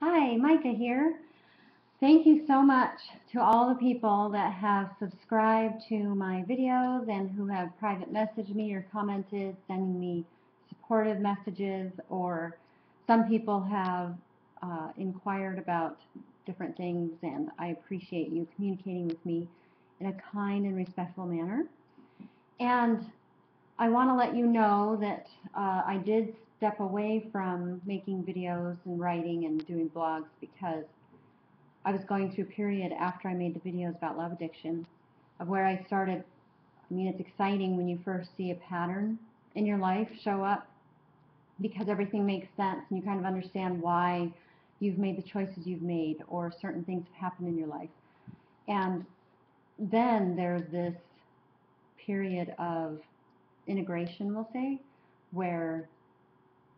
Hi, Micah here. Thank you so much to all the people that have subscribed to my videos and who have private messaged me or commented, sending me supportive messages, or some people have inquired about different things, and I appreciate you communicating with me in a kind and respectful manner. And I want to let you know that I did step away from making videos and writing and doing blogs because I was going through a period after I made the videos about love addiction of where I started. I mean, it's exciting when you first see a pattern in your life show up because everything makes sense and you kind of understand why you've made the choices you've made or certain things have happened in your life. And then there's this period of integration, we'll say, where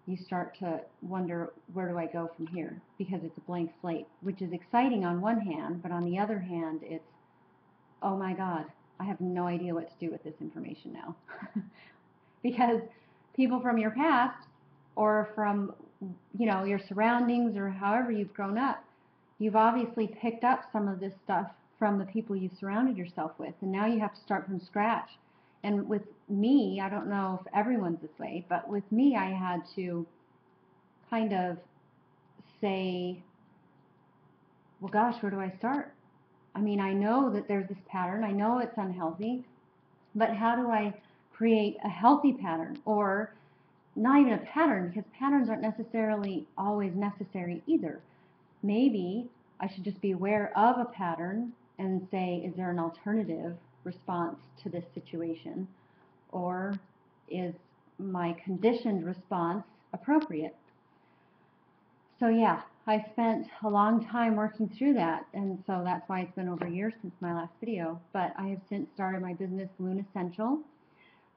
you start to wonder, where do I go from here? Because it's a blank slate, which is exciting on one hand, but on the other hand, it's, oh my God, I have no idea what to do with this information now. Because people from your past or from, your surroundings or however you've grown up, you've obviously picked up some of this stuff from the people you surrounded yourself with, and now you have to start from scratch. And with me, I don't know if everyone's this way, but with me, I had to kind of say, well, gosh, where do I start? I mean, I know that there's this pattern. I know it's unhealthy, but how do I create a healthy pattern? Or not even a pattern, because patterns aren't necessarily always necessary either. Maybe I should just be aware of a pattern and say, is there an alternative response to this situation? Or is my conditioned response appropriate? So yeah, I spent a long time working through that, and so that's why it's been over a year since my last video. But I have since started my business, Lunessential.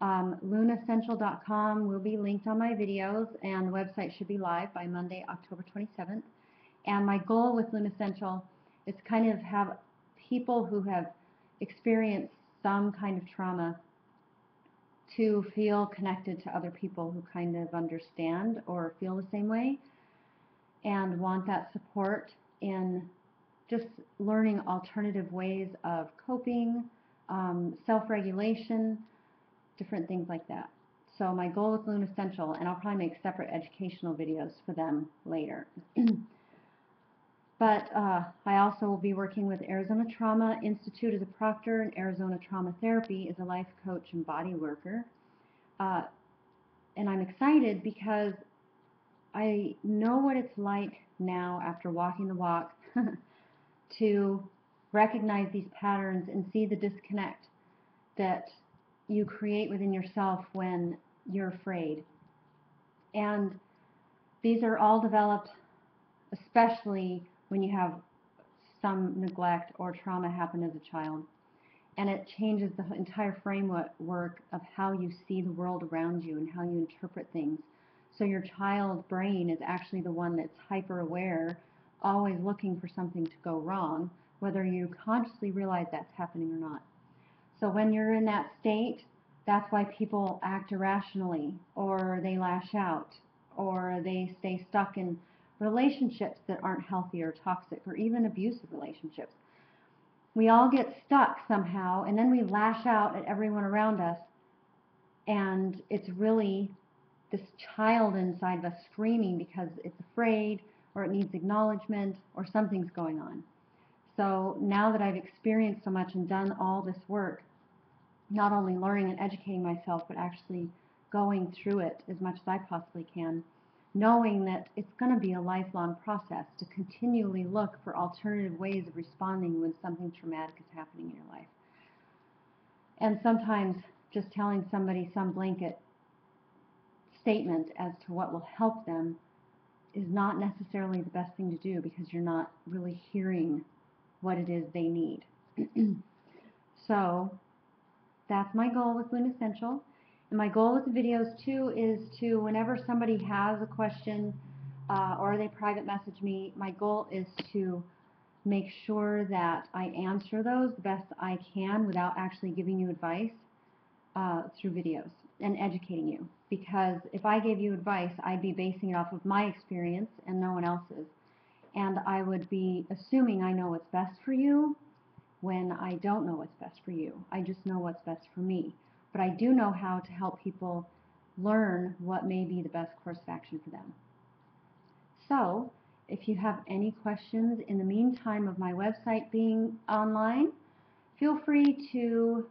Lunessential.com will be linked on my videos, and the website should be live by Monday, October 27th. And my goal with Lunessential is to kind of have people who have experienced some kind of trauma to feel connected to other people who kind of understand or feel the same way and want that support in just learning alternative ways of coping, self-regulation, different things like that. So my goal with Lunessential, and I'll probably make separate educational videos for them later. But I also will be working with Arizona Trauma Institute as a proctor, and Arizona Trauma Therapy as a life coach and body worker. And I'm excited because I know what it's like now after walking the walk to recognize these patterns and see the disconnect that you create within yourself when you're afraid. And these are all developed especially when you have some neglect or trauma happen as a child. And it changes the entire framework of how you see the world around you and how you interpret things. So your child brain is actually the one that's hyper aware, always looking for something to go wrong, whether you consciously realize that's happening or not. So when you're in that state, that's why people act irrationally, or they lash out, or they stay stuck in relationships that aren't healthy or toxic, or even abusive relationships. We all get stuck somehow, and then we lash out at everyone around us, and it's really this child inside of us screaming because it's afraid, or it needs acknowledgement, or something's going on. So now that I've experienced so much and done all this work, not only learning and educating myself, but actually going through it as much as I possibly can, knowing that it's going to be a lifelong process to continually look for alternative ways of responding when something traumatic is happening in your life. And sometimes just telling somebody some blanket statement as to what will help them is not necessarily the best thing to do because you're not really hearing what it is they need. So that's my goal with Lunessential. And my goal with the videos too is to, whenever somebody has a question or they private message me, my goal is to make sure that I answer those the best I can without actually giving you advice through videos and educating you. Because if I gave you advice, I'd be basing it off of my experience and no one else's. and I would be assuming I know what's best for you when I don't know what's best for you. I just know what's best for me. But I do know how to help people learn what may be the best course of action for them. So, if you have any questions in the meantime of my website being online, feel free to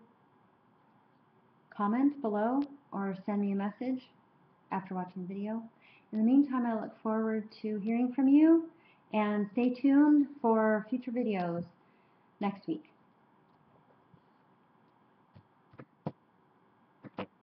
comment below or send me a message after watching the video. In the meantime, I look forward to hearing from you, and stay tuned for future videos next week.